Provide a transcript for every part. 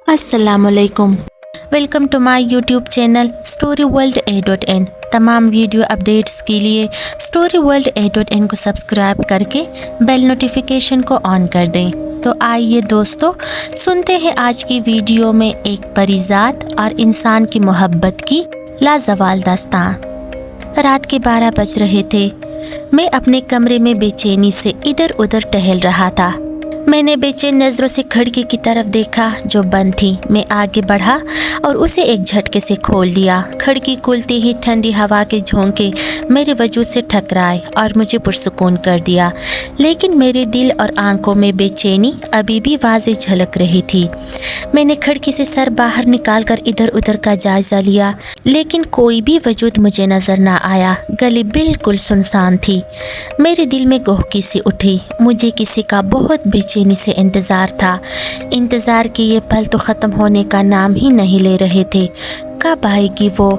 अस्सलामुअलैकुम। Welcome to my YouTube channel story world A.N। तमाम video updates के लिए स्टोरी वर्ल्ड A.N को सब्सक्राइब करके बेल नोटिफिकेशन को ऑन कर दें। तो आइए दोस्तों, सुनते हैं आज की वीडियो में एक परिजात और इंसान की मोहब्बत की लाजवाल दास्तां। रात के 12 बज रहे थे। मैं अपने कमरे में बेचैनी से इधर उधर टहल रहा था। मैंने बेचैन नज़रों से खिड़की की तरफ देखा जो बंद थी। मैं आगे बढ़ा और उसे एक झटके से खोल दिया। खिड़की खुलते ही ठंडी हवा के झोंके मेरे वजूद से टकराए और मुझे पुरसुकून कर दिया, लेकिन मेरे दिल और आंखों में बेचैनी अभी भी वाज़ेह झलक रही थी। मैंने खिड़की से सर बाहर निकालकर इधर उधर का जायज़ा लिया, लेकिन कोई भी वजूद मुझे नज़र ना आया। गली बिल्कुल सुनसान थी। मेरे दिल में गोहकी सी उठी। मुझे किसी का बहुत बेचैनी से इंतज़ार था। इंतज़ार के ये पल तो ख़त्म होने का नाम ही नहीं ले रहे थे। कब आएगी वो?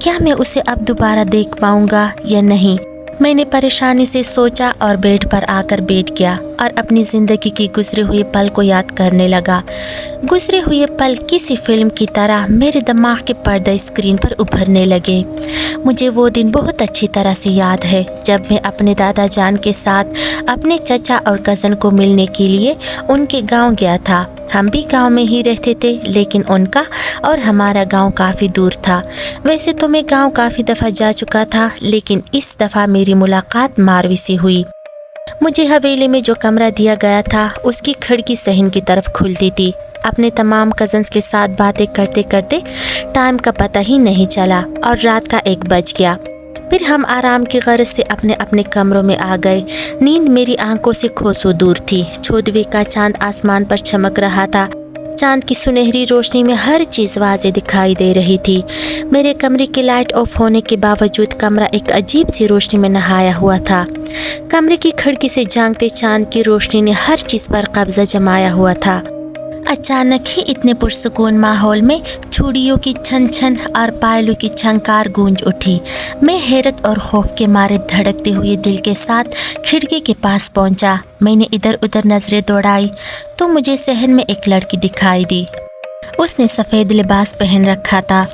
क्या मैं उसे अब दोबारा देख पाऊँगा या नहीं? मैंने परेशानी से सोचा और बेड पर आकर बैठ गया और अपनी ज़िंदगी की गुजरे हुए पल को याद करने लगा। गुजरे हुए पल किसी फिल्म की तरह मेरे दिमाग के पर्दे स्क्रीन पर उभरने लगे। मुझे वो दिन बहुत अच्छी तरह से याद है जब मैं अपने दादा जान के साथ अपने चचा और कज़न को मिलने के लिए उनके गांव गया था। हम भी गांव में ही रहते थे, लेकिन उनका और हमारा गांव काफ़ी दूर था। वैसे तो मैं गांव काफ़ी दफ़ा जा चुका था, लेकिन इस दफ़ा मेरी मुलाकात मारवी से हुई। मुझे हवेली में जो कमरा दिया गया था उसकी खिड़की सहन की तरफ खुलती थी। अपने तमाम कज़न्स के साथ बातें करते करते टाइम का पता ही नहीं चला और रात का 1 बज गया। फिर हम आराम की गर्ज से अपने अपने कमरों में आ गए। नींद मेरी आंखों से कोसों दूर थी। 14वें का चांद आसमान पर चमक रहा था। चांद की सुनहरी रोशनी में हर चीज़ वाज़ेह दिखाई दे रही थी। मेरे कमरे की लाइट ऑफ होने के बावजूद कमरा एक अजीब सी रोशनी में नहाया हुआ था। कमरे की खिड़की से झांकते चांद की रोशनी ने हर चीज़ पर कब्जा जमाया हुआ था। अचानक ही इतने पुरसुकून माहौल में चूड़ियों की छन छन और पायलों की छंकार गूंज उठी। मैं हैरत और खौफ के मारे धड़कते हुए दिल के साथ खिड़की के पास पहुंचा। मैंने इधर उधर नजरें दौड़ाई तो मुझे सहन में एक लड़की दिखाई दी। उसने सफ़ेद लिबास पहन रखा था।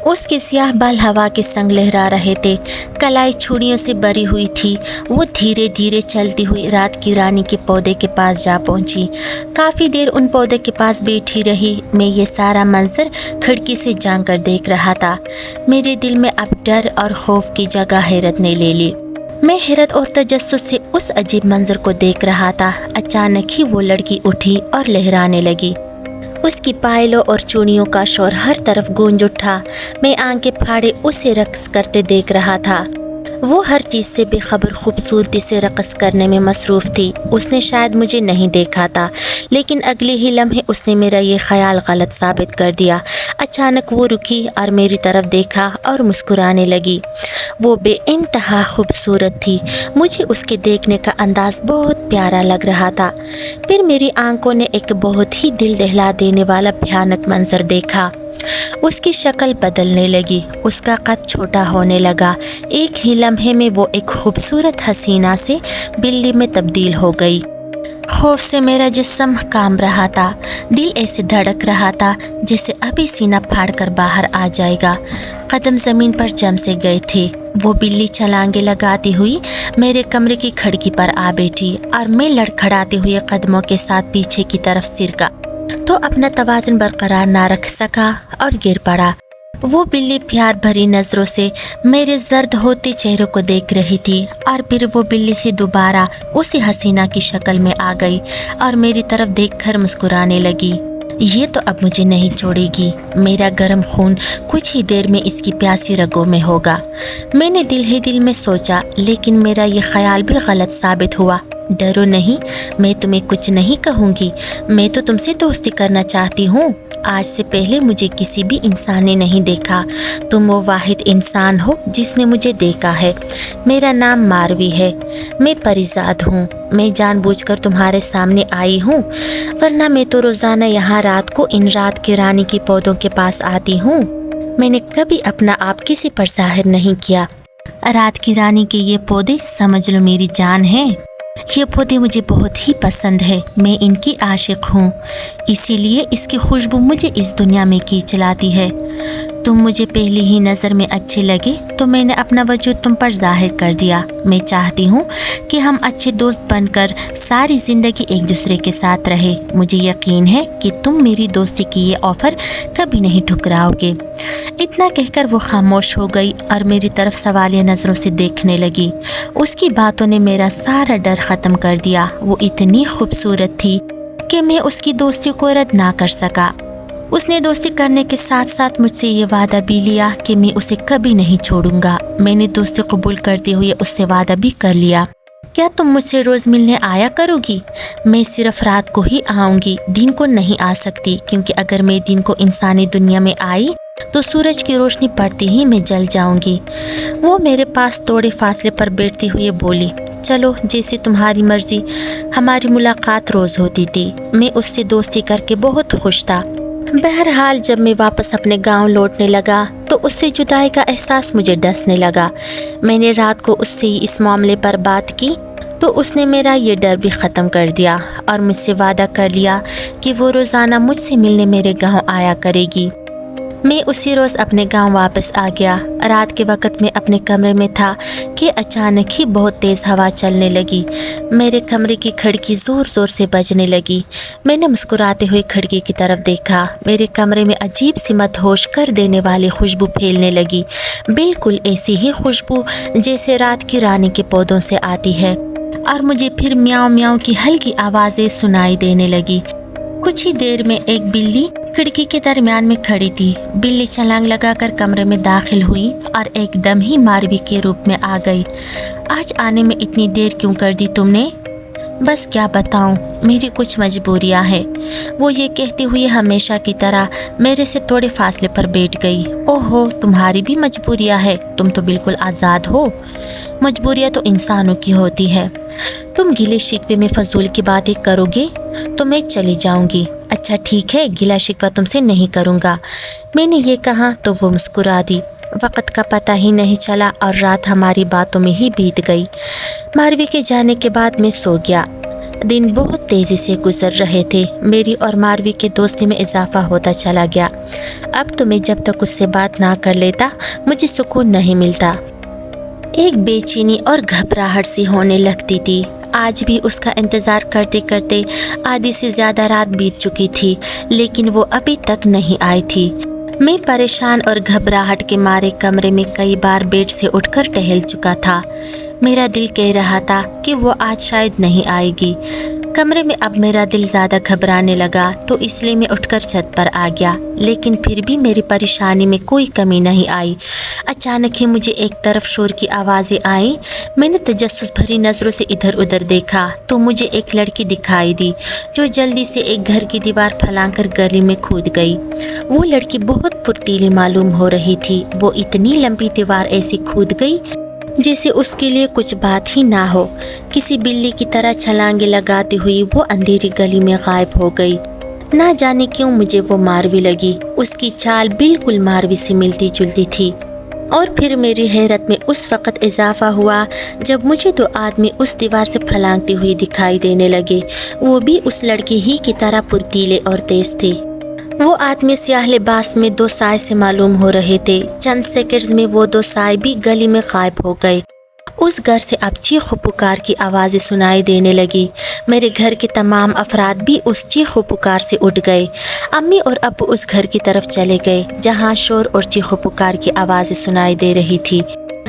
उसके स्याह बाल हवा के संग लहरा रहे थे। कलाई चूड़ियों से भरी हुई थी। वो धीरे धीरे चलती हुई रात की रानी के पौधे के पास जा पहुंची। काफ़ी देर उन पौधे के पास बैठी रही। मैं ये सारा मंजर खिड़की से झांक कर देख रहा था। मेरे दिल में अब डर और खौफ की जगह हैरत ने ले ली। मैं हैरत और तजस्सुस से उस अजीब मंजर को देख रहा था। अचानक ही वो लड़की उठी और लहराने लगी। उसकी पायलों और चूड़ियों का शोर हर तरफ गूंज उठा। मैं आंखें फाड़े उसे रक्स करते देख रहा था। वो हर चीज़ से बेखबर खूबसूरती से रक़स करने में मसरूफ़ थी। उसने शायद मुझे नहीं देखा था, लेकिन अगले ही लम्हे उसने मेरा ये ख्याल गलत साबित कर दिया। अचानक वो रुकी और मेरी तरफ देखा और मुस्कुराने लगी। वो बेइंतहा खूबसूरत थी। मुझे उसके देखने का अंदाज़ बहुत प्यारा लग रहा था। फिर मेरी आंखों ने एक बहुत ही दिल दहला देने वाला भयानक मंजर देखा। उसकी शक्ल बदलने लगी। उसका कद छोटा होने लगा। एक ही लम्हे में वो एक खूबसूरत हसीना से बिल्ली में तब्दील हो गई। खौफ से मेरा जिस्म कांप रहा था। दिल ऐसे धड़क रहा था जैसे अभी सीना फाड़कर बाहर आ जाएगा। कदम ज़मीन पर जम से गए थे। वो बिल्ली छलांगे लगाती हुई मेरे कमरे की खिड़की पर आ बैठी और मैं लड़खड़ाते हुए कदमों के साथ पीछे की तरफ सिरका तो अपना तवाज़ुन बरकरार ना रख सका और गिर पड़ा। वो बिल्ली प्यार भरी नज़रों से मेरे जर्द होते चेहरे को देख रही थी और फिर वो बिल्ली से दोबारा उसी हसीना की शक्ल में आ गई और मेरी तरफ देखकर मुस्कुराने लगी। ये तो अब मुझे नहीं छोड़ेगी। मेरा गर्म खून कुछ ही देर में इसकी प्यासी रगों में होगा। मैंने दिल ही दिल में सोचा, लेकिन मेरा ये ख्याल भी गलत साबित हुआ। डरो नहीं, मैं तुम्हें कुछ नहीं कहूँगी। मैं तो तुमसे दोस्ती करना चाहती हूँ। आज से पहले मुझे किसी भी इंसान ने नहीं देखा। तुम वो वाहिद इंसान हो जिसने मुझे देखा है। मेरा नाम मारवी है। मैं परिजात हूँ। मैं जानबूझकर तुम्हारे सामने आई हूँ, वरना मैं तो रोज़ाना यहाँ रात को इन रात की रानी के पौधों के पास आती हूँ। मैंने कभी अपना आप किसी पर जाहिर नहीं किया। रात की रानी के ये पौधे समझ लो मेरी जान है। یہ پودے مجھے بہت ہی پسند ہے، میں ان کی عاشق ہوں، اسی لیے اس کی خوشبو مجھے اس دنیا میں کھینچ لاتی ہے۔ تم مجھے پہلی ہی نظر میں اچھے لگے تو میں نے اپنا وجود تم پر ظاہر کر دیا۔ میں چاہتی ہوں کہ ہم اچھے دوست بن کر ساری زندگی ایک دوسرے کے ساتھ رہے۔ مجھے یقین ہے کہ تم میری دوستی کی یہ آفر کبھی نہیں ٹھکراؤ گے۔ اتنا کہہ کر وہ خاموش ہو گئی اور میری طرف سوالیہ نظروں سے دیکھنے لگی۔ اس کی باتوں نے میرا سارا ڈر ختم کر دیا۔ وہ اتنی خوبصورت تھی کہ میں اس کی دوستی کو رد نہ کر سکا۔ اس نے دوستی کرنے کے ساتھ ساتھ مجھ سے یہ وعدہ بھی لیا کہ میں اسے کبھی نہیں چھوڑوں گا۔ میں نے دوستی قبول کرتے ہوئے اس سے وعدہ بھی کر لیا۔ کیا تم مجھ سے روز ملنے آیا کرو گی؟ میں صرف رات کو ہی آؤں گی، دن کو نہیں آ سکتی، کیونکہ اگر میں دن کو انسانی دنیا میں آئی تو سورج کی روشنی پڑتے ہی میں جل جاؤں گی۔ وہ میرے پاس تھوڑے فاصلے پر بیٹھتے ہوئے بولی، چلو جیسے تمہاری مرضی۔ ہماری ملاقات روز ہوتی تھی۔ میں اس سے دوستی کر کے بہت خوش تھا۔ بہرحال جب میں واپس اپنے گاؤں لوٹنے لگا تو اس سے جدائی کا احساس مجھے ڈسنے لگا۔ میں نے رات کو اس سے ہی اس معاملے پر بات کی تو اس نے میرا یہ ڈر بھی ختم کر دیا اور مجھ سے وعدہ کر لیا کہ وہ روزانہ مجھ سے ملنے میرے گاؤں آیا کرے گی۔ میں اسی روز اپنے گاؤں واپس آ گیا۔ رات کے وقت میں اپنے کمرے میں تھا کہ اچانک ہی بہت تیز ہوا چلنے لگی۔ میرے کمرے کی کھڑکی زور زور سے بجنے لگی۔ میں نے مسکراتے ہوئے کھڑکی کی طرف دیکھا۔ میرے کمرے میں عجیب سی مدہوش کر دینے والی خوشبو پھیلنے لگی، بالکل ایسی ہی خوشبو جیسے رات کی رانی کے پودوں سے آتی ہے، اور مجھے پھر میاؤں میاؤں کی ہلکی آوازیں سنائی دینے لگی۔ کچھ ہی دیر میں ایک بلی کھڑکی کے درمیان میں کھڑی تھی۔ بلی چھلانگ لگا کر کمرے میں داخل ہوئی اور ایک دم ہی ماروی کے روپ میں آ گئی۔ آج آنے میں اتنی دیر کیوں کر دی تم نے؟ بس کیا بتاؤں، میری کچھ مجبوریاں ہیں، وہ یہ کہتے ہوئے ہمیشہ کی طرح میرے سے تھوڑے فاصلے پر بیٹھ گئی۔ اوہو، تمہاری بھی مجبوریاں ہے؟ تم تو بالکل آزاد ہو۔ مجبوریاں تو انسانوں کی ہوتی ہے۔ تم گلے شکوے میں فضول کی باتیں کرو گے تو میں چلی جاؤں گی۔ اچھا ٹھیک ہے، گلا شکوہ تم سے نہیں کروں گا۔ میں نے یہ کہا تو وہ مسکرا دی۔ وقت کا پتہ ہی نہیں چلا اور رات ہماری باتوں میں ہی بیت گئی۔ ماروی کے جانے کے بعد میں سو گیا۔ دن بہت تیزی سے گزر رہے تھے۔ میری اور ماروی کے دوستی میں اضافہ ہوتا چلا گیا۔ اب تو میں جب تک اس سے بات نہ کر لیتا مجھے سکون نہیں ملتا۔ ایک بے چینی اور گھبراہٹ سی ہونے لگتی تھی۔ آج بھی اس کا انتظار کرتے کرتے آدھی سے زیادہ رات بیت چکی تھی، لیکن وہ ابھی تک نہیں آئی تھی۔ میں پریشان اور گھبراہٹ کے مارے کمرے میں کئی بار بیڈ سے اٹھ کر ٹہل چکا تھا۔ میرا دل کہہ رہا تھا کہ وہ آج شاید نہیں آئے گی۔ کمرے میں اب میرا دل زیادہ گھبرانے لگا تو اس لیے میں اٹھ کر چھت پر آ گیا، لیکن پھر بھی میری پریشانی میں کوئی کمی نہیں آئی۔ اچانک ہی مجھے ایک طرف شور کی آوازیں آئیں۔ میں نے تجسس بھری نظروں سے ادھر ادھر دیکھا تو مجھے ایک لڑکی دکھائی دی جو جلدی سے ایک گھر کی دیوار پھلانگ کر گلی میں کود گئی۔ وہ لڑکی بہت پھرتیلی معلوم ہو رہی تھی۔ وہ اتنی لمبی دیوار ایسی کود گئی جیسے اس کے لیے کچھ بات ہی نہ ہو۔ کسی بلی کی طرح چھلانگیں لگاتی ہوئی وہ اندھیری گلی میں غائب ہو گئی۔ نہ جانے کیوں مجھے وہ ماروی لگی۔ اس کی چال بالکل ماروی سے ملتی جلتی تھی۔ اور پھر میری حیرت میں اس وقت اضافہ ہوا جب مجھے دو آدمی اس دیوار سے پھلانگتے ہوئے دکھائی دینے لگے۔ وہ بھی اس لڑکی ہی کی طرح پھرتیلے اور تیز تھے۔ وہ آدمی سیاہ لباس میں دو سائے سے معلوم ہو رہے تھے۔ چند سیکنڈز میں وہ دو سائے بھی گلی میں غائب ہو گئے۔ اس گھر سے اب چیخ و پکار کی آوازیں سنائی دینے لگی۔ میرے گھر کے تمام افراد بھی اس چیخ و پکار سے اٹھ گئے۔ امی اور ابو اس گھر کی طرف چلے گئے جہاں شور اور چیخ و پکار کی آوازیں سنائی دے رہی تھی۔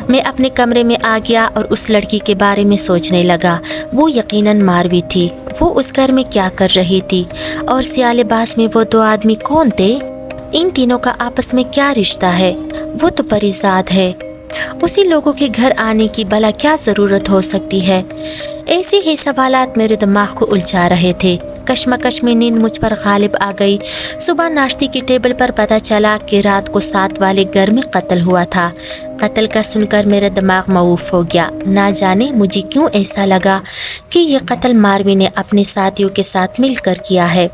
میں اپنے کمرے میں آ گیا اور اس لڑکی کے بارے میں سوچنے لگا۔ وہ یقیناً ماروی تھی۔ وہ اس گھر میں کیا کر رہی تھی؟ اور سیاہ لباس میں وہ دو آدمی کون تھے؟ ان تینوں کا آپس میں کیا رشتہ ہے؟ وہ تو پری زاد ہے۔ اسی لوگوں کے گھر آنے کی بھلا کیا ضرورت ہو سکتی ہے؟ ایسے ہی سوالات میرے دماغ کو الجھا رہے تھے۔ کشمکش میں نیند مجھ پر غالب آ گئی۔ صبح ناشتے کی ٹیبل پر پتہ چلا کہ رات کو 7 والے گھر میں قتل ہوا تھا۔ قتل کا سن کر میرا دماغ معوف ہو گیا۔ نہ جانے مجھے کیوں ایسا لگا کہ یہ قتل ماروی نے اپنے ساتھیوں کے ساتھ مل کر کیا ہے،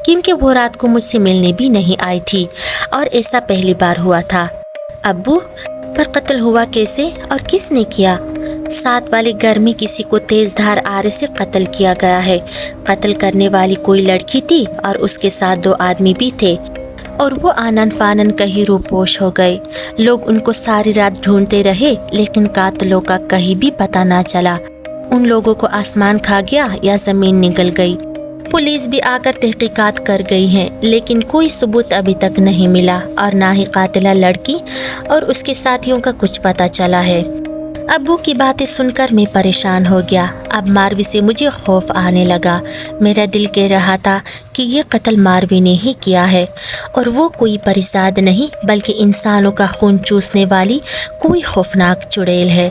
کیونکہ وہ رات کو مجھ سے ملنے بھی نہیں آئی تھی اور ایسا پہلی بار ہوا تھا۔ ابو پر قتل ہوا کیسے اور کس نے کیا؟ साथ वाले घर में किसी को तेज धार आरे से कत्ल किया गया है। कत्ल करने वाली कोई लड़की थी और उसके साथ 2 आदमी भी थे और वो आनन फानन कहीं रूपोश हो गए। लोग उनको सारी रात ढूंढते रहे लेकिन कातिलों का कहीं भी पता ना चला। उन लोगों को आसमान खा गया या जमीन निगल गई। पुलिस भी आकर तहकीकात कर गई है लेकिन कोई सबूत अभी तक नहीं मिला और ना ही कातिला लड़की और उसके साथियों का कुछ पता चला है। अब्बू की बातें सुनकर मैं परेशान हो गया। अब मारवी से मुझे खौफ आने लगा। मेरा दिल कह रहा था कि ये कत्ल मारवी ने ही किया है और वो कोई परिसाद नहीं बल्कि इंसानों का खून चूसने वाली कोई खौफनाक चुड़ैल है।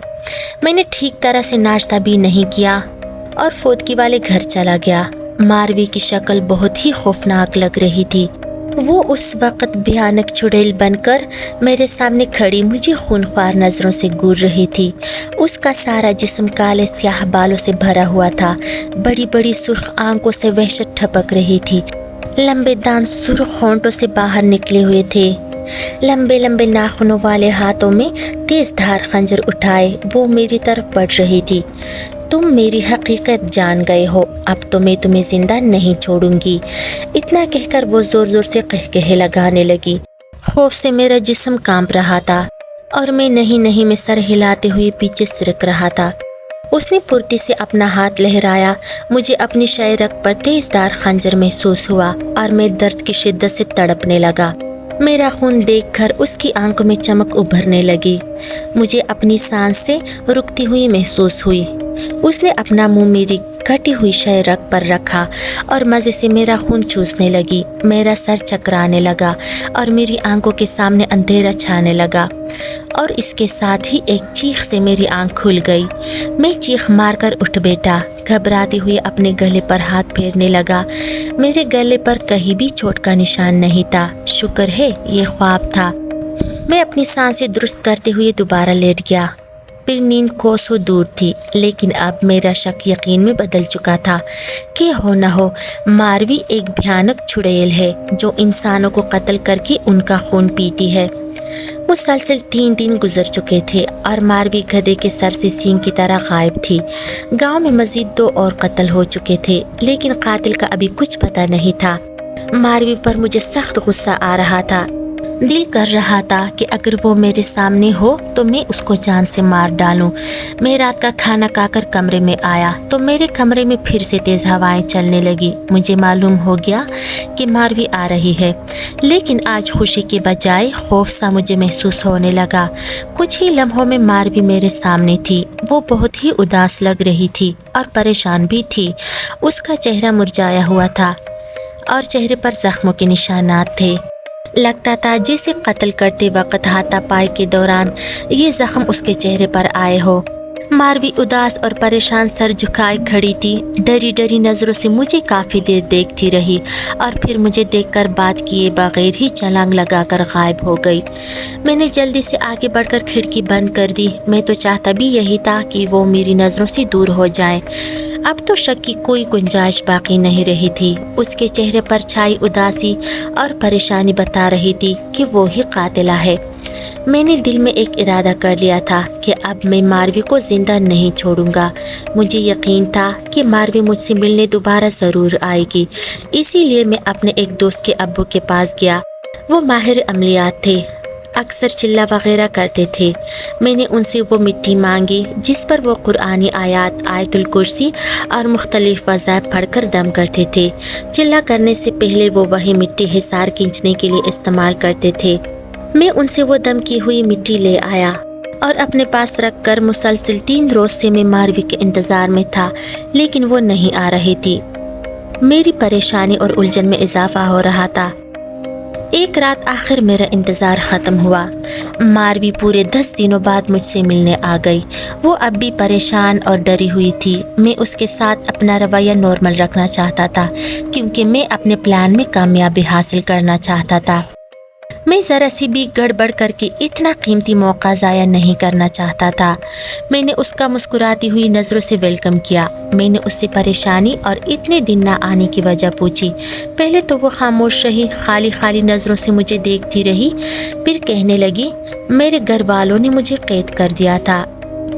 मैंने ठीक तरह से नाश्ता भी नहीं किया और फौदगी वाले घर चला गया। मारवी की शक्ल बहुत ही खौफनाक लग रही थी। वो उस वक्त भयानक चुड़ैल बनकर मेरे सामने खड़ी मुझे खूनख्वार नज़रों से घूर रही थी। उसका सारा जिस्म काले स्याह बालों से भरा हुआ था। बड़ी बड़ी सुर्ख आंखों से वहशत ठपक रही थी। लंबे दांत सुर्ख होंठों से बाहर निकले हुए थे। लंबे लंबे नाखूनों वाले हाथों में तेज धार खंजर उठाए वो मेरी तरफ बढ़ रही थी। तुम मेरी हकीकत जान गए हो, अब तो मैं तुम्हें जिंदा नहीं छोड़ूंगी। इतना कहकर वो जोर जोर से कहकहे लगाने लगी। खौफ से मेरा जिस्म कांप रहा था और मैं नहीं में सर हिलाते हुए पीछे सिरक रहा था। उसने फुर्ती से अपना हाथ लहराया। मुझे अपनी शायरक पर तेजदार खंजर महसूस हुआ और मैं दर्द की शिद्दत से तड़पने लगा। मेरा खून देखकर उसकी आंखों में चमक उभरने लगी। मुझे अपनी सांस से रुकती हुई महसूस हुई। उसने अपना मुंह मेरी कटी हुई शायरक पर रखा और मज़े से मेरा खून चूसने लगी। मेरा सर चकराने लगा और मेरी आंखों के सामने अंधेरा छाने लगा और इसके साथ ही एक चीख से मेरी आंख खुल गई। मैं चीख मारकर उठ बैठा। घबराते हुए अपने गले पर हाथ फेरने लगा। मेरे गले पर कहीं भी चोट का निशान नहीं था। शुक्र है ये ख्वाब था। मैं अपनी सांसें दुरुस्त करते हुए दोबारा लेट गया। फिर नींद कोसों दूर थी लेकिन अब मेरा शक यकीन में बदल चुका था कि हो न हो मारवी एक भयानक चुड़ैल है जो इंसानों को कत्ल करके उनका खून पीती है। मुसलसल 3 दिन गुजर चुके थे और मारवी गधे के सर से सींग की तरह गायब थी। गांव में मजीद 2 और कत्ल हो चुके थे लेकिन कातिल का अभी कुछ पता नहीं था। मारवी पर मुझे सख्त गुस्सा आ रहा था। दिल कर रहा था कि अगर वो मेरे सामने हो तो मैं उसको जान से मार डालूं। मैं रात का खाना खाकर कमरे में आया तो मेरे कमरे में फिर से तेज़ हवाएं चलने लगी। मुझे मालूम हो गया कि मारवी आ रही है लेकिन आज खुशी के बजाय खौफ सा मुझे महसूस होने लगा। कुछ ही लम्हों में मारवी मेरे सामने थी। वो बहुत ही उदास लग रही थी और परेशान भी थी। उसका चेहरा मुरझाया हुआ था और चेहरे पर जख्मों के निशानात थे। लगता था जैसे कत्ल करते वक्त हाथापाई के दौरान ये जख्म उसके चेहरे पर आए हो। मारवी उदास और परेशान सर झुकाए खड़ी थी। डरी डरी नज़रों से मुझे काफ़ी देर देखती रही और फिर मुझे देखकर बात किए बगैर ही छलांग लगाकर गायब हो गई। मैंने जल्दी से आगे बढ़कर खिड़की बंद कर दी। मैं तो चाहता भी यही था कि वो मेरी नज़रों से दूर हो जाए। अब तो शक की कोई गुंजाइश बाकी नहीं रही थी। उसके चेहरे पर छाई उदासी और परेशानी बता रही थी कि वो ही कातिला है। मैंने दिल में एक इरादा कर लिया था कि अब मैं मारवी को जिंदा नहीं छोड़ूंगा। मुझे यकीन था कि मारवी मुझसे मिलने दोबारा ज़रूर आएगी। इसीलिए मैं अपने एक दोस्त के अब्बू के पास गया। वो माहिर अमलियात थे, अक्सर चिल्ला वगैरह करते थे। मैंने उनसे वो मिट्टी मांगी जिस पर वो कुरानी आयात, आयतुल कुर्सी और मुख्तलिफ वज़ाइफ पढ़कर दम करते थे। चिल्ला करने से पहले वो वही मिट्टी हिसार खींचने के लिए इस्तेमाल करते थे। मैं उनसे वो दम की हुई मिट्टी ले आया और अपने पास रख कर मुसलसल 3 रोज़ से मैं मारवी के इंतज़ार में था लेकिन वो नहीं आ रही थी। मेरी परेशानी और उलझन में इजाफा हो रहा था। एक रात आखिर मेरा इंतज़ार ख़त्म हुआ। मारवी पूरे 10 दिनों बाद मुझसे मिलने आ गई। वो अब भी परेशान और डरी हुई थी। मैं उसके साथ अपना रवैया नॉर्मल रखना चाहता था क्योंकि मैं अपने प्लान में कामयाबी हासिल करना चाहता था। मैं ज़रा सी भी गड़बड़ करके इतना कीमती मौका ज़ाया नहीं करना चाहता था। मैंने उसका मुस्कुराती हुई नज़रों से वेलकम किया। मैंने उससे परेशानी और इतने दिन ना आने की वजह पूछी। पहले तो वो खामोश रही, खाली खाली नज़रों से मुझे देखती रही। फिर कहने लगी, मेरे घर वालों ने मुझे कैद कर दिया था।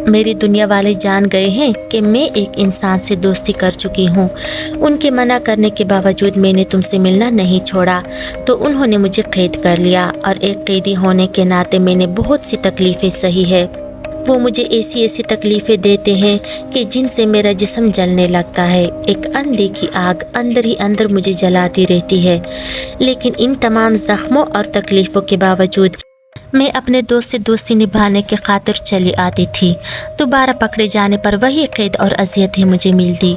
मेरी दुनिया वाले जान गए हैं कि मैं एक इंसान से दोस्ती कर चुकी हूँ। उनके मना करने के बावजूद मैंने तुमसे मिलना नहीं छोड़ा, तो उन्होंने मुझे कैद कर लिया और एक कैदी होने के नाते मैंने बहुत सी तकलीफ़ें सही है। वो मुझे ऐसी ऐसी तकलीफ़ें देते हैं कि जिनसे मेरा जिस्म जलने लगता है। एक अनदेखी आग अंदर ही अंदर मुझे जलाती रहती है। लेकिन इन तमाम ज़ख्मों और तकलीफ़ों के बावजूद मैं अपने दोस्त से दोस्ती निभाने के खातिर चली आती थी। दोबारा पकड़े जाने पर वही कैद और अज़ियत ही मुझे मिलती।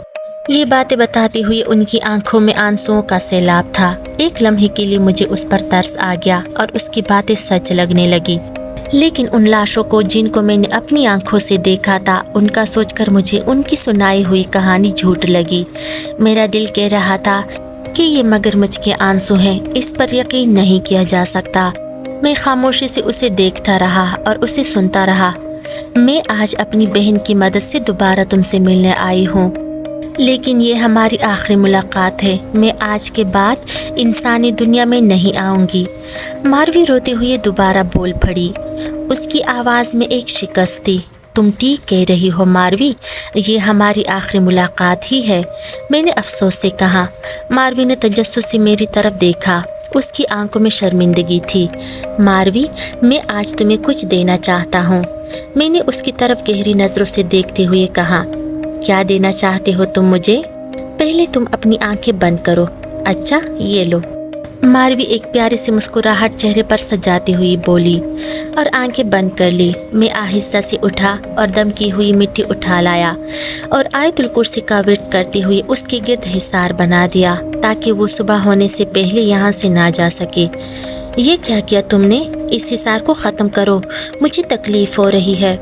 ये बातें बताती हुई उनकी आंखों में आंसुओं का सैलाब था। एक लम्हे के लिए मुझे उस पर तरस आ गया और उसकी बातें सच लगने लगी। लेकिन उन लाशों को जिनको मैंने अपनी आंखों से देखा था, उनका सोचकर मुझे उनकी सुनाई हुई कहानी झूठ लगी। मेरा दिल कह रहा था कि ये मगरमच्छ के आंसू हैं, इस पर यकीन नहीं किया जा सकता। मैं खामोशी से उसे देखता रहा और उसे सुनता रहा। मैं आज अपनी बहन की मदद से दोबारा तुमसे मिलने आई हूँ, लेकिन ये हमारी आखिरी मुलाकात है। मैं आज के बाद इंसानी दुनिया में नहीं आऊँगी। मारवी रोते हुए दोबारा बोल पड़ी। उसकी आवाज़ में एक शिकस्त थी। तुम ठीक कह रही हो मारवी, ये हमारी आखिरी मुलाकात ही है, मैंने अफसोस से कहा। मारवी ने तजस्सुस से मेरी तरफ देखा। उसकी आंखों में शर्मिंदगी थी। मारवी, मैं आज तुम्हें कुछ देना चाहता हूँ, मैंने उसकी तरफ गहरी नज़रों से देखते हुए कहा। क्या देना चाहते हो तुम मुझे? पहले तुम अपनी आंखें बंद करो। अच्छा, ये लो। मारवी एक प्यारी सी मुस्कुराहट चेहरे पर सजाती हुई बोली और आंखें बंद कर ली। मैं आहिस्ता से उठा और दम की हुई मिट्टी उठा लाया और आयतुल कुर्सी का विर्द करते हुए उसके गिर्द हिसार बना दिया ताकि वो सुबह होने से पहले यहाँ से ना जा सके। ये क्या किया तुमने? इस हिसार को ख़त्म करो, मुझे तकलीफ़ हो रही है।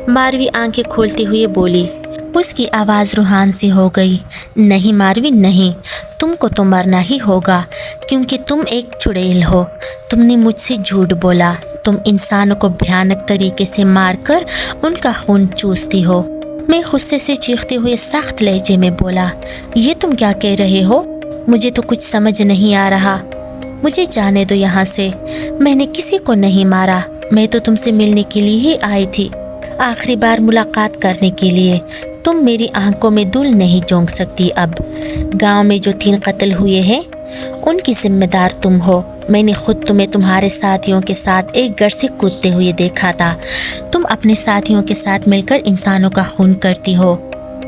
मारवी आंखें खोलते हुए बोली। उसकी आवाज़ रूहान सी हो गई। नहीं मारवी, नहीं, तुमको तो मरना ही होगा, क्योंकि तुम एक चुड़ैल हो। तुमने मुझसे झूठ बोला। तुम इंसानों को भयानक तरीके से मारकर उनका खून चूसती हो। मैं गुस्से से चीखते हुए सख्त लहजे में बोला, ये तुम क्या कह रहे हो? मुझे तो कुछ समझ नहीं आ रहा। मुझे जाने दो यहाँ से। मैंने किसी को नहीं मारा। मैं तो तुमसे मिलने के लिए ही आई थी, आखिरी बार मुलाकात करने के लिए। तुम मेरी आंखों में धूल नहीं झोंक सकती। अब गांव में जो 3 कत्ल हुए हैं, उनकी जिम्मेदार तुम हो। मैंने खुद तुम्हें तुम्हारे साथियों के साथ एक घर से कूदते हुए देखा था। तुम अपने साथियों के साथ मिलकर इंसानों का खून करती हो।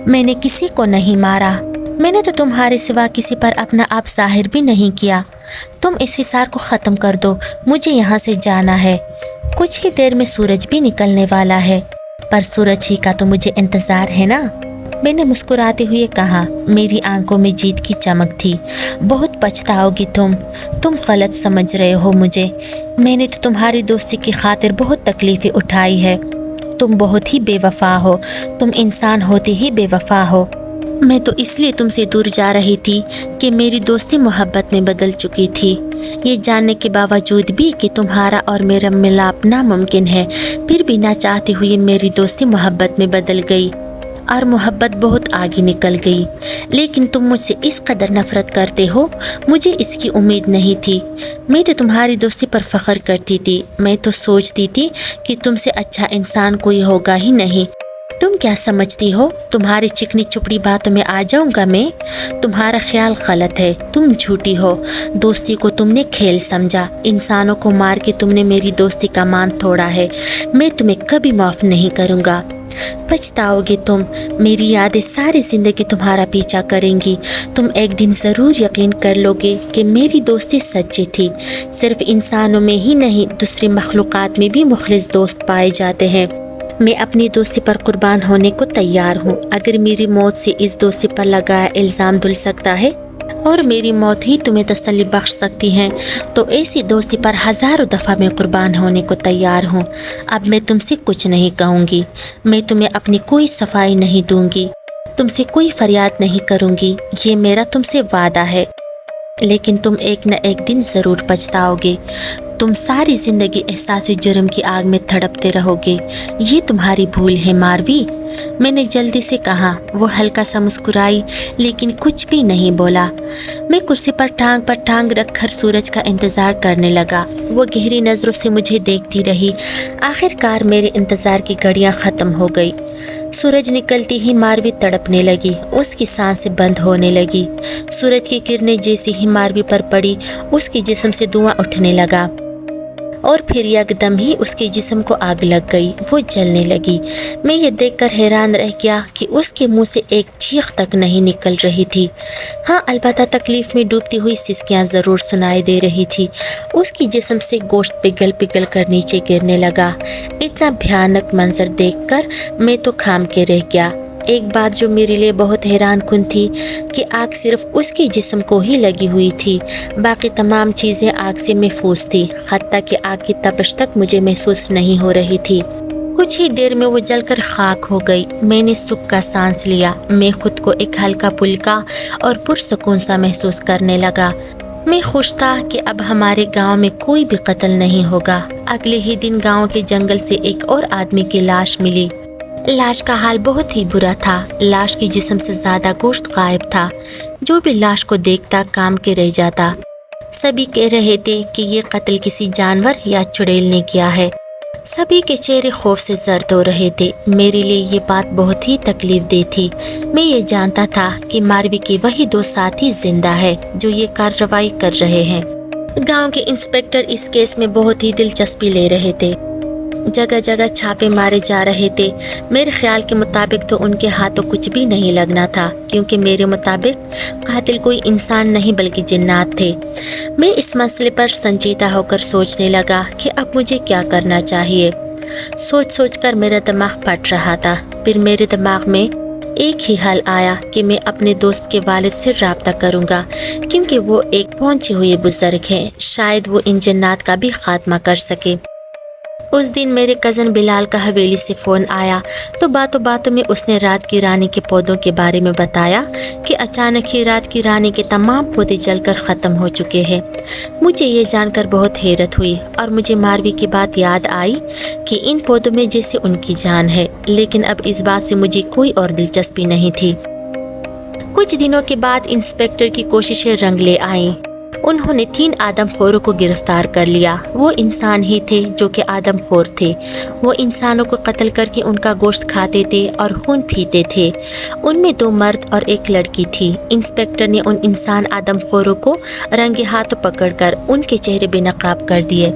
मैंने किसी को नहीं मारा। मैंने तो तुम्हारे सिवा किसी पर अपना आप जाहिर भी नहीं किया। तुम इस हिसार को ख़त्म कर दो, मुझे यहाँ से जाना है। कुछ ही देर में सूरज भी निकलने वाला है, पर सूरज ही का तो मुझे इंतज़ार है ना। मैंने मुस्कुराते हुए कहा। मेरी आंखों में जीत की चमक थी। बहुत पछताओगी तुम गलत समझ रहे हो मुझे। मैंने तो तुम्हारी दोस्ती की खातिर बहुत तकलीफ़ें उठाई है। तुम बहुत ही बेवफा हो। तुम इंसान होती ही बेवफा हो। मैं तो इसलिए तुमसे दूर जा रही थी कि मेरी दोस्ती मोहब्बत में बदल चुकी थी। ये जानने के बावजूद भी कि तुम्हारा और मेरा मिलाप नामुमकिन है, फिर भी ना चाहते हुए मेरी दोस्ती मोहब्बत में बदल गई और मोहब्बत बहुत आगे निकल गई। लेकिन तुम मुझसे इस कदर नफरत करते हो, मुझे इसकी उम्मीद नहीं थी। मैं तो तुम्हारी दोस्ती पर फ़ख्र करती थी। मैं तो सोचती थी कि तुमसे अच्छा इंसान कोई होगा ही नहीं। तुम क्या समझती हो, तुम्हारी चिकनी चुपड़ी बातों में आ जाऊंगा मैं? तुम्हारा ख्याल गलत है। तुम झूठी हो। दोस्ती को तुमने खेल समझा। इंसानों को मार के तुमने मेरी दोस्ती का मान तोड़ा है। मैं तुम्हें कभी माफ़ नहीं करूंगा। पछताओगे तुम। मेरी यादें सारी ज़िंदगी तुम्हारा पीछा करेंगी। तुम एक दिन ज़रूर यकीन कर लोगे कि मेरी दोस्ती सच्ची थी। सिर्फ इंसानों में ही नहीं, दूसरी मखलूक़ात में भी मुखलिस दोस्त पाए जाते हैं। मैं अपनी दोस्ती पर कुर्बान होने को तैयार हूँ। अगर मेरी मौत से इस दोस्ती पर लगाया इल्ज़ाम धुल सकता है और मेरी मौत ही तुम्हें तसल्ली बख्श सकती है, तो ऐसी दोस्ती पर हज़ारों दफ़ा मैं कुर्बान होने को तैयार हूँ। अब मैं तुमसे कुछ नहीं कहूँगी। मैं तुम्हें अपनी कोई सफाई नहीं दूँगी, तुमसे कोई फरियाद नहीं करूँगी। ये मेरा तुमसे वादा है। लेकिन तुम एक न एक दिन ज़रूर पछताओगे। तुम सारी ज़िंदगी एहसास जुर्म की आग में तड़पते रहोगे। ये तुम्हारी भूल है मारवी। मैंने जल्दी से कहा। वो हल्का सा मुस्कुराई लेकिन कुछ भी नहीं बोला। मैं कुर्सी पर टांग रखकर सूरज का इंतज़ार करने लगा। वो गहरी नज़रों से मुझे देखती रही। आखिरकार मेरे इंतज़ार की घड़ियाँ ख़त्म हो गई। सूरज निकलती ही मारवी तड़पने लगी, उसकी सांसें बंद होने लगी। सूरज की किरणें जैसे ही मारवी पर पड़ी, उसके जिस्म से धुआं उठने लगा और फिर यकदम ही उसके जिस्म को आग लग गई, वो जलने लगी। मैं ये देखकर हैरान रह गया कि उसके मुंह से एक चीख तक नहीं निकल रही थी। हाँ, अलबत्ता तकलीफ में डूबती हुई सिसकियाँ ज़रूर सुनाई दे रही थी। उसकी जिस्म से गोश्त पिघल पिघल कर नीचे गिरने लगा। इतना भयानक मंजर देखकर मैं तो खाम के रह गया। एक बात जो मेरे लिए बहुत हैरान कुन थी कि आग सिर्फ उसके जिस्म को ही लगी हुई थी, बाकी तमाम चीज़ें आग से महफूज थी। हत्ता कि आग की तपश तक मुझे महसूस नहीं हो रही थी। कुछ ही देर में वो जलकर खाक हो गई। मैंने सुख का सांस लिया। मैं खुद को एक हल्का पुल्का और पुरसकून सा महसूस करने लगा। मैं खुश था कि अब हमारे गांव में कोई भी कत्ल नहीं होगा। अगले ही दिन गांव के जंगल से एक और आदमी की लाश मिली। लाश का हाल बहुत ही बुरा था। लाश की जिस्म से ज़्यादा गोश्त गायब था। जो भी लाश को देखता काम के रह जाता। सभी कह रहे थे कि ये कत्ल किसी जानवर या चुड़ैल ने किया है। सभी के चेहरे खौफ से जर्द हो रहे थे। मेरे लिए ये बात बहुत ही तकलीफ दे थी। मैं ये जानता था कि मारवी के वही दो साथी जिंदा है जो ये कार्रवाई कर रहे हैं। गांव के इंस्पेक्टर इस केस में बहुत ही दिलचस्पी ले रहे थे। जगह जगह छापे मारे जा रहे थे। मेरे ख्याल के मुताबिक तो उनके हाथों कुछ भी नहीं लगना था, क्योंकि मेरे मुताबिक कातिल कोई इंसान नहीं बल्कि जिन्नात थे। मैं इस मसले पर संजीदा होकर सोचने लगा कि अब मुझे क्या करना चाहिए। सोच सोच कर मेरा दिमाग फट रहा था। फिर मेरे दिमाग में एक ही हल आया कि मैं अपने दोस्त के वालिद से रब्ता करूँगा, क्योंकि वो एक पहुँचे हुए बुजुर्ग हैं। शायद वो इन जिन्नात का भी खात्मा कर सके। उस दिन मेरे कज़न बिलाल का हवेली से फ़ोन आया तो बातों बातों में उसने रात की रानी के पौधों के बारे में बताया कि अचानक ही रात की रानी के तमाम पौधे जलकर ख़त्म हो चुके हैं। मुझे ये जानकर बहुत हैरत हुई और मुझे मारवी की बात याद आई कि इन पौधों में जैसे उनकी जान है, लेकिन अब इस बात से मुझे कोई और दिलचस्पी नहीं थी। कुछ दिनों के बाद इंस्पेक्टर की कोशिशें रंग ले आईं। उन्होंने 3 आदमखोरों को गिरफ्तार कर लिया। वो इंसान ही थे जो कि आदमखोर थे। वो इंसानों को कत्ल करके उनका गोश्त खाते थे और खून पीते थे। उनमें 2 मर्द और 1 लड़की थी। इंस्पेक्टर ने उन इंसान आदमखोरों को रंगे हाथों पकड़कर उनके चेहरे बेनकाब कर दिए।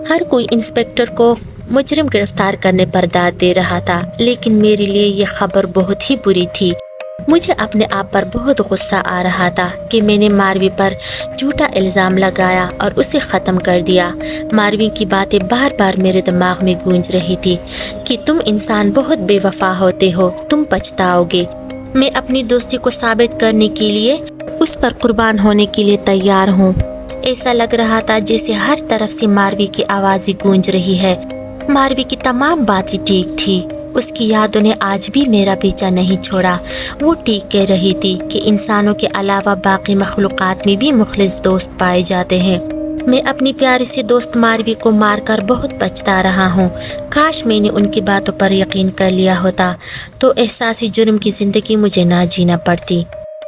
हर कोई इंस्पेक्टर को मुजरिम गिरफ्तार करने पर दाद दे रहा था, लेकिन मेरे लिए ये खबर बहुत ही बुरी थी। मुझे अपने आप पर बहुत गुस्सा आ रहा था कि मैंने मारवी पर झूठा इल्ज़ाम लगाया और उसे ख़त्म कर दिया। मारवी की बातें बार बार मेरे दिमाग में गूंज रही थी कि तुम इंसान बहुत बेवफा होते हो, तुम पछताओगे। मैं अपनी दोस्ती को साबित करने के लिए उस पर कुर्बान होने के लिए तैयार हूँ। ऐसा लग रहा था जैसे हर तरफ से मारवी की आवाज़ें गूंज रही है। मारवी की तमाम बातें ठीक थी। उसकी यादों ने आज भी मेरा पीछा नहीं छोड़ा। वो ठीक कह रही थी कि इंसानों के अलावा बाकी मखलूक़ात में भी मुखलिस दोस्त पाए जाते हैं। मैं अपनी प्यारी सी दोस्त मारवी को मारकर बहुत पछता रहा हूँ। काश मैंने उनकी बातों पर यकीन कर लिया होता तो एहसासी जुर्म की ज़िंदगी मुझे ना जीना पड़ती।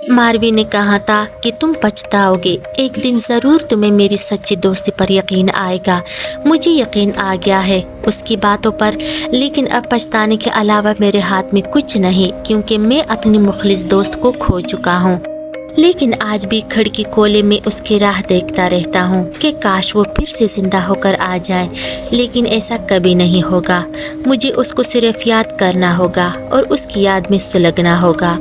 मारवी ने कहा था कि तुम पछताओगे, एक दिन ज़रूर तुम्हें मेरी सच्ची दोस्ती पर यकीन आएगा। मुझे यकीन आ गया है उसकी बातों पर, लेकिन अब पछताने के अलावा मेरे हाथ में कुछ नहीं, क्योंकि मैं अपनी मुखलिस दोस्त को खो चुका हूँ। लेकिन आज भी खिड़की कोले में उसकी राह देखता रहता हूँ कि काश वो फिर से जिंदा होकर आ जाए, लेकिन ऐसा कभी नहीं होगा। मुझे उसको सिर्फ याद करना होगा और उसकी याद में सुलगना होगा।